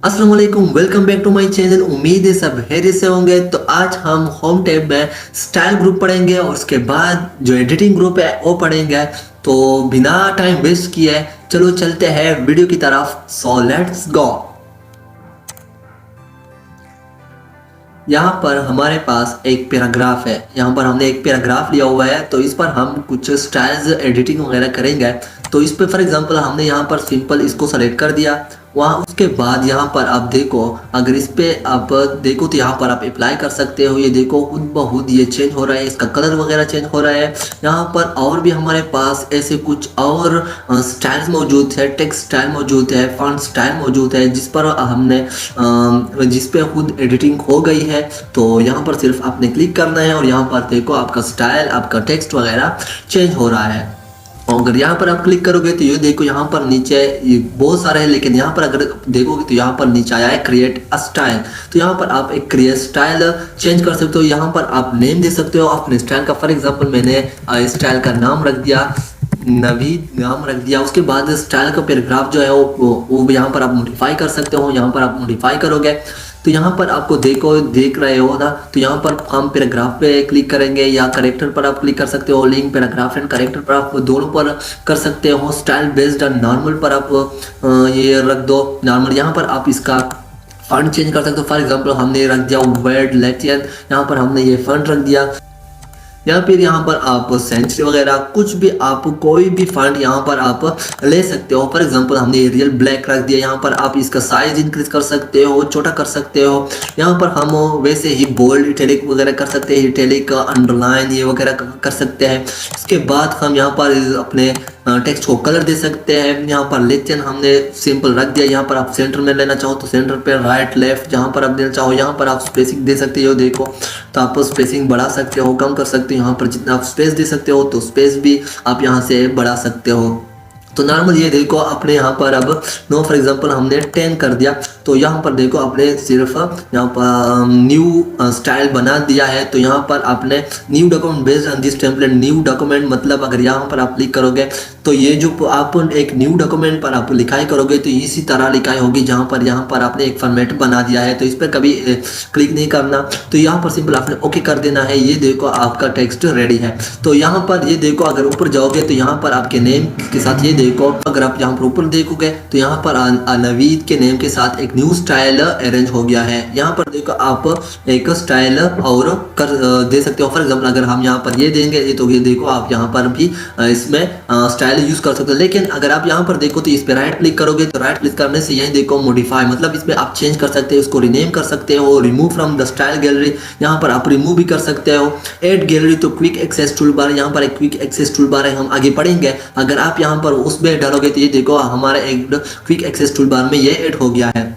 अस्सलाम वालेकुम, welcome back to my channel. उम्मीद है सब खैरियत से होंगे। तो आज हम होम टैब में स्टाइल ग्रुप पढ़ेंगे और उसके बाद जो एडिटिंग ग्रुप है वो पढ़ेंगे। तो बिना टाइम वेस्ट किए चलो चलते हैं वीडियो की तरफ। So let's go. यहाँ पर हमारे पास एक पैराग्राफ है। यहाँ पर हमने एक पैराग्राफ लिया हुआ है, तो इस पर हम कुछ स्टाइल्स एडिटिंग वगैरह करेंगे। तो इस पे फॉर एग्जांपल हमने यहाँ पर सिंपल इसको सेलेक्ट कर दिया। वहाँ उसके बाद यहाँ पर आप देखो, अगर इस पे आप देखो तो यहाँ पर आप अप्लाई कर सकते हो। ये देखो खुद ब खुद ये चेंज हो रहा है, इसका कलर वगैरह चेंज हो रहा है। यहाँ पर और भी हमारे पास ऐसे कुछ और स्टाइल्स मौजूद है, टेक्स्ट स्टाइल मौजूद है, फॉन्ट स्टाइल मौजूद है, जिस पर हमने जिस पे खुद एडिटिंग हो गई है। तो यहाँ पर सिर्फ आपने क्लिक करना है और यहाँ पर देखो आपका स्टाइल, आपका टेक्स्ट वगैरह चेंज हो रहा है। और अगर यहाँ पर आप क्लिक करोगे तो ये देखो यहाँ पर नीचे ये बहुत सारे हैं, लेकिन यहाँ पर अगर देखोगे तो यहाँ पर नीचे आया है क्रिएट अ स्टाइल। तो यहाँ पर आप एक क्रिएट स्टाइल चेंज कर सकते हो। यहाँ पर आप नेम दे सकते हो अपने स्टाइल का। फॉर एग्जांपल मैंने स्टाइल का नाम रख दिया, नवीद नाम रख दिया। उसके बाद स्टाइल का पैराग्राफ जो है वो यहाँ पर आप मॉडिफाई कर सकते हो। यहाँ पर आप मॉडिफाई करोगे तो यहाँ पर आपको देख रहे हो ना, तो यहाँ पर हम पैराग्राफ पे क्लिक करेंगे या करेक्टर पर आप क्लिक कर सकते हो। लिंक पैराग्राफ एंड करेक्टर पर आप दोनों पर कर सकते हो। स्टाइल बेस्ड ऑन नॉर्मल पर आप ये रख दो नॉर्मल। यहाँ पर आप इसका फॉन्ट चेंज कर सकते हो। फॉर एग्जांपल हमने रख दिया वर्ड लेटियन, यहाँ पर हमने ये फॉन्ट रख दिया। या फिर यहाँ पर आप सेंचुरी वगैरह कुछ भी आप कोई भी फॉन्ट यहाँ पर आप ले सकते हो। फॉर एग्जांपल हमने एरियल ब्लैक रख दिया। यहाँ पर आप इसका साइज इंक्रीज कर सकते हो, छोटा कर सकते हो। यहाँ पर हम वैसे ही बोल्ड, इटैलिक वगैरह कर सकते हैं, इटैलिक अंडरलाइन ये वगैरह कर सकते हैं। इसके बाद हम यहाँ पर अपने टेक्स्ट को कलर दे सकते हैं। यहाँ पर लेकिन हमने सिंपल रख दिया। यहाँ पर आप सेंटर में लेना चाहो तो सेंटर पे, राइट लेफ्ट जहाँ पर आप देना चाहो। यहाँ पर आप स्पेसिंग दे सकते हो। देखो तो आप स्पेसिंग बढ़ा सकते हो, कम कर सकते हो। यहाँ पर जितना आप स्पेस दे सकते हो तो स्पेस भी आप यहाँ से बढ़ा सकते हो। तो नॉर्मल ये देखो अपने यहाँ पर अब नो फॉर एग्जांपल हमने 10 कर दिया। तो यहाँ पर देखो आपने सिर्फ यहाँ पर न्यू स्टाइल बना दिया है। तो यहाँ पर आपने new document based on this template. New document मतलब अगर यहाँ पर आप क्लिक करोगे तो ये जो आप एक न्यू डॉक्यूमेंट पर आप लिखाई करोगे तो इसी तरह लिखाई होगी जहाँ पर आपने एक फॉर्मेट बना दिया है। तो इस पर कभी क्लिक नहीं करना। तो यहाँ पर सिंपल आपने ओके कर देना है। ये देखो आपका टेक्स्ट रेडी है। तो यहाँ पर ये देखो अगर ऊपर जाओगे तो यहाँ पर आपके नेम के साथ ये देखो, अगर आप यहाँ पर ऊपर देखोगे तो यहाँ पर नवीद के नेम के साथ एक न्यू स्टाइल अरेंज हो गया है। यहाँ पर देखो आप एक स्टाइल और कर दे सकते हो। फॉर एग्जांपल अगर हम यहाँ पर ये देंगे तो ये देखो आप यहाँ पर भी इसमें स्टाइल यूज कर सकते हो। लेकिन अगर आप यहाँ पर देखो तो इस पर राइट क्लिक करोगे तो राइट क्लिक करने से यही देखो मॉडिफाई, मतलब इसमें आप चेंज कर सकते हो, इसको रिनेम कर सकते हो। Remove from the style gallery, यहाँ पर आप रिमूव भी कर सकते हो। एड गैलरी तो क्विक एक्सेस टूल बार, यहाँ पर एक क्विक एक्सेस टूल बार है, हम आगे पढ़ेंगे। अगर आप यहाँ पर उसमें डालोगे तो ये देखो हमारा एक क्विक एक्सेस टूल बार में ये ऐड हो गया है।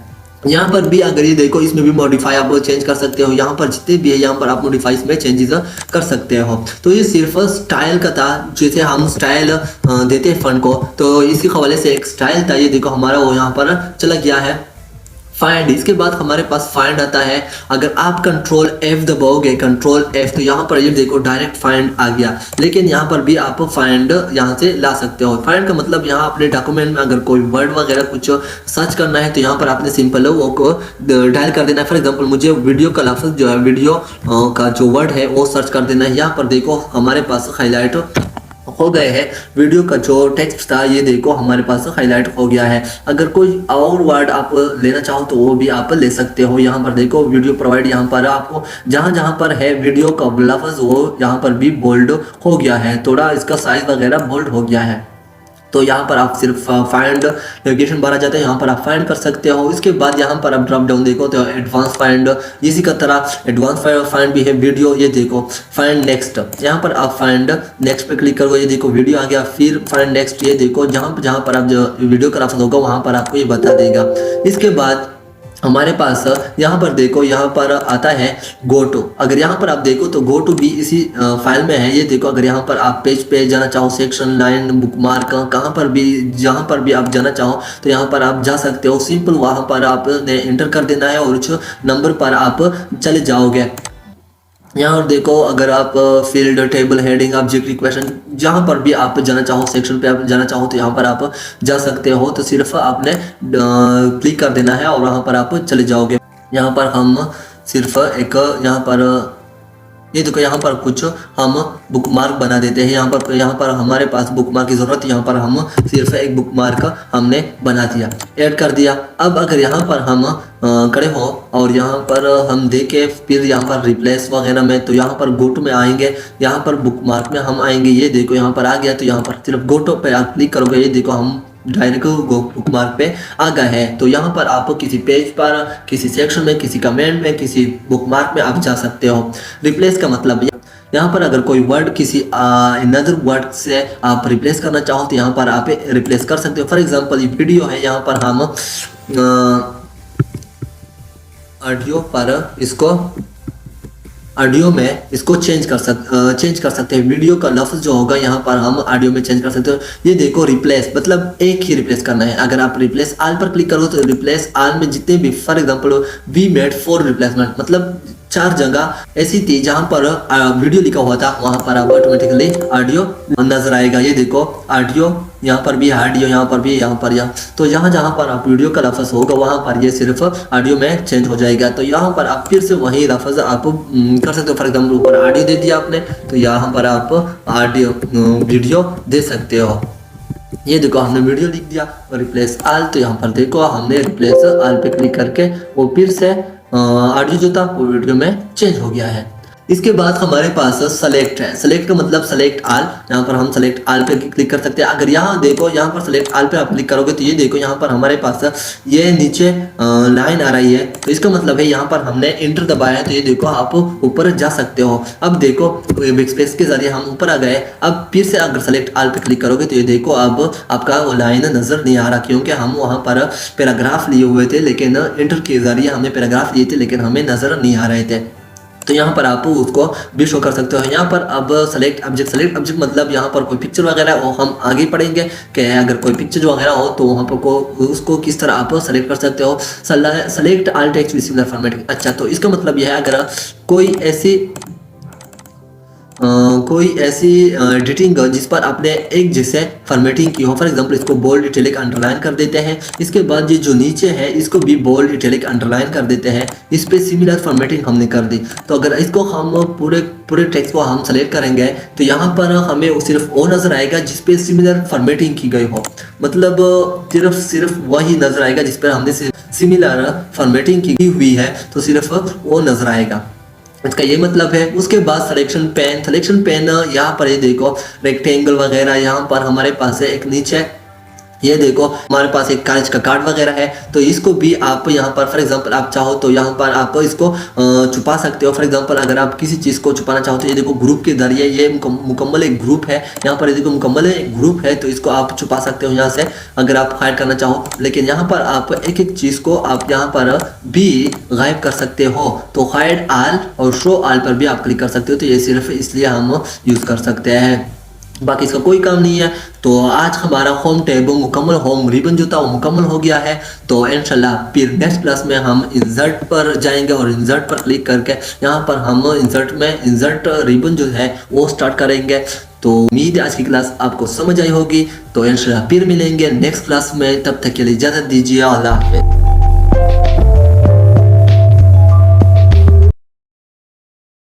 यहाँ पर भी अगर ये देखो इसमें भी मॉडिफाई आप चेंज कर सकते हो। यहाँ पर जितने भी है यहाँ पर आप मॉडिफाई में चेंजेस कर सकते हो। तो ये सिर्फ स्टाइल का था, जैसे हम स्टाइल देते हैं फंड को, तो इसी हवाले से एक स्टाइल था। ये देखो हमारा वो यहाँ पर चला गया है। फाइंड, इसके बाद हमारे पास फाइंड आता है। अगर आप कंट्रोल F दबाओगे, कंट्रोल F, तो यहाँ पर ये देखो डायरेक्ट फाइंड आ गया। लेकिन यहाँ पर भी आप फाइंड यहाँ से ला सकते हो। फाइंड का मतलब यहाँ अपने डॉक्यूमेंट में अगर कोई वर्ड वगैरह कुछ सर्च करना है तो यहाँ पर आपने सिंपल वो को डायल कर देना है। फॉर एग्जाम्पल मुझे वीडियो का लफ्ज जो है, वीडियो का जो वर्ड है वो सर्च कर देना है। यहाँ पर देखो हमारे पास हाईलाइट हो गए हैं। वीडियो का जो टेक्स्ट था ये देखो हमारे पास हाईलाइट हो गया है। अगर कोई और वर्ड आप लेना चाहो तो वो भी आप ले सकते हो। यहाँ पर देखो वीडियो प्रोवाइड, यहाँ पर आपको जहाँ जहाँ पर है वीडियो का लफ्ज वो यहाँ पर भी बोल्ड हो गया है, थोड़ा इसका साइज वगैरह बोल्ड हो गया है। तो यहाँ पर आप सिर्फ फाइंड नेविगेशन बार आ जाता है, यहाँ पर आप फाइंड कर सकते हो। इसके बाद यहाँ पर आप ड्रॉप डाउन देखो तो एडवांस फाइंड, इसी का तरह एडवांस फाइंड भी है। वीडियो ये देखो फाइंड नेक्स्ट, यहाँ पर आप फाइंड नेक्स्ट पे क्लिक करोगे, ये देखो वीडियो आ गया। फिर फाइंड नेक्स्ट, ये देखो जहाँ पर आप जो वीडियो का रास्ता होगा वहाँ पर आपको ये बता देगा। इसके बाद हमारे पास यहाँ पर देखो, यहाँ पर आता है गो टू। अगर यहाँ पर आप देखो तो गो टू भी इसी फाइल में है। ये देखो अगर यहाँ पर आप पेज पे जाना चाहो, सेक्शन, लाइन, बुकमार्क, कहाँ पर भी जहाँ पर भी आप जाना चाहो तो यहाँ पर आप जा सकते हो। सिंपल वहाँ पर आपने इंटर कर देना है और उस नंबर पर आप चले जाओगे। यहाँ और देखो, अगर आप field, table, heading, object, equation, जहाँ पर भी आप जाना चाहो, सेक्शन पे आप जाना चाहो तो यहाँ पर आप जा सकते हो। तो सिर्फ आपने क्लिक कर देना है और वहाँ पर आप चले जाओगे। यहाँ पर हम सिर्फ एक यहाँ पर ये देखो, यहाँ पर कुछ हम बुक मार्क बना देते हैं। यहाँ पर हमारे पास बुक मार्क की ज़रूरत, यहाँ पर हम सिर्फ एक बुक मार्क हमने बना दिया, ऐड कर दिया। अब अगर यहाँ पर हम खड़े हो और यहाँ पर हम देखें फिर यहाँ पर रिप्लेस वगैरह में, तो यहाँ पर गोटो में आएंगे, यहाँ पर बुक मार्क में हम आएंगे। ये देखो यहाँ पर आ गया, तो यहाँ पर सिर्फ गोटो पे आप क्लिक करोगे, ये देखो हम डायरेक्ट बुक मार्क पे आ गए हैं। तो यहाँ पर आप किसी पेज पर, किसी सेक्शन में, किसी कमेंट में, किसी बुक मार्क में आप जा सकते हो। रिप्लेस का मतलब यहाँ पर अगर कोई वर्ड किसी अनदर वर्ड से आप रिप्लेस करना चाहो तो यहाँ पर आप रिप्लेस कर सकते हो। फॉर एग्जांपल ये वीडियो है, यहाँ पर हम ऑडियो पर इसको ऑडियो में इसको चेंज कर सकते हैं। वीडियो का लफ्ज़ जो होगा यहाँ पर हम ऑडियो में चेंज कर सकते हो। ये देखो रिप्लेस मतलब एक ही रिप्लेस करना है। अगर आप रिप्लेस ऑल पर क्लिक करो तो रिप्लेस ऑल में जितने भी, for example we made 4 replacement, मतलब 4 जगह ऐसी थी जहाँ पर वीडियो लिखा हुआ था, वहाँ पर आप ऑटोमेटिकली ऑडियो नजर आएगा। ये देखो ऑडियो, यहाँ पर भी ऑडियो, यहाँ पर भी, यहाँ पर यहाँ, तो जहाँ जहाँ पर आप वीडियो का लफ्ज़ होगा वहाँ पर ये सिर्फ ऑडियो में चेंज हो जाएगा। तो यहाँ पर आप फिर से वही लफ्ज़ आप कर सकते हो। फॉर एग्जाम्पल ऊपर ऑडियो दे दिया आपने, तो यहाँ पर आप ऑडियो वीडियो दे सकते हो। ये देखो हमने वीडियो लिख दिया और रिप्लेस ऑल, तो यहाँ पर देखो हमने रिप्लेस ऑल पे क्लिक करके वो फिर से ऑडियो जो था वो वीडियो में चेंज हो गया है। इसके बाद हमारे पास सेलेक्ट है। सेलेक्ट का मतलब सेलेक्ट ऑल, यहाँ पर हम सेलेक्ट ऑल पे क्लिक कर सकते हैं। अगर यहाँ देखो, यहाँ पर सेलेक्ट ऑल पे आप क्लिक करोगे तो ये देखो यहाँ पर हमारे पास ये नीचे लाइन आ रही है, तो इसका मतलब है यहाँ पर हमने इंटर दबाया है, तो ये देखो आप ऊपर जा सकते हो। अब देखो बैकस्पेस के जरिए हम ऊपर आ गए। अब फिर से अगर सेलेक्ट ऑल पे क्लिक करोगे तो ये देखो अब आपका वो लाइन नजर नहीं आ रहा, क्योंकि हम वहाँ पर पैराग्राफ लिए हुए थे, लेकिन इंटर के जरिए हमने पैराग्राफ लिए थे लेकिन हमें नजर नहीं आ रहे थे। तो यहाँ पर आप उसको भी शो कर सकते हो। यहाँ पर अब सेलेक्ट ऑब्जेक्ट मतलब यहाँ पर कोई पिक्चर वगैरह वो हम आगे पढ़ेंगे कि अगर कोई पिक्चर वगैरह हो तो वहाँ पर उसको किस तरह आप सेलेक्ट कर सकते हो। Select all text with similar formatting. अच्छा, तो इसका मतलब यह है अगर कोई ऐसी एडिटिंग जिस पर आपने एक जैसे फॉर्मेटिंग की हो, फॉर एग्जांपल इसको बोल्ड, इटैलिक, अंडरलाइन कर देते हैं। इसके बाद ये जो नीचे है इसको भी बोल्ड, इटैलिक, अंडरलाइन कर देते हैं। इस पे सिमिलर फॉर्मेटिंग हमने कर दी। तो अगर इसको हम पूरे टेक्स्ट को हम सेलेक्ट करेंगे तो यहाँ पर हमें सिर्फ वो नजर आएगा जिस पे सिमिलर फॉर्मेटिंग की गई हो, मतलब सिर्फ वही नजर आएगा जिस पर हमने सिमिलर फॉर्मेटिंग की हुई है, तो सिर्फ वो नजर आएगा। इसका ये मतलब है। उसके बाद सिलेक्शन पेन यहाँ पर ये देखो रेक्टेंगल वगैरह, यहाँ पर हमारे पास है एक नीचे ये देखो हमारे पास एक कॉलेज का कार्ड वगैरह है, तो इसको भी आप यहाँ पर फॉर एग्जांपल आप चाहो तो यहाँ पर आप इसको छुपा सकते हो। फॉर एग्जांपल अगर आप किसी चीज़ को छुपाना चाहो तो ये देखो ग्रुप के जरिए ये मुकम्मल एक ग्रुप है, यहाँ पर ये देखो मुकम्मल एक ग्रुप है, तो इसको आप छुपा सकते हो यहाँ से अगर आप हाइड करना चाहो। लेकिन यहाँ पर आप एक एक चीज़ को आप यहाँ पर भी गायब कर सकते हो, तो हाइड ऑल और शो ऑल पर भी आप क्लिक कर सकते हो। तो ये सिर्फ इसलिए हम यूज़ कर सकते हैं, बाकी इसका कोई काम नहीं है। तो आज हमारा होम टैब मुकम्मल, होम रिबन जो था वो मुकम्मल हो गया है। तो इंशाल्लाह फिर नेक्स्ट क्लास में हम इंसर्ट पर जाएंगे और इंसर्ट पर क्लिक करके यहाँ पर हम इंसर्ट रिबन जो है वो स्टार्ट करेंगे। तो उम्मीद है आज की क्लास आपको समझ आई होगी। तो इंशाल्लाह फिर मिलेंगे नेक्स्ट क्लास में, तब तक के लिए इजाज़त दीजिए। अल्लाह हाफ़िज़।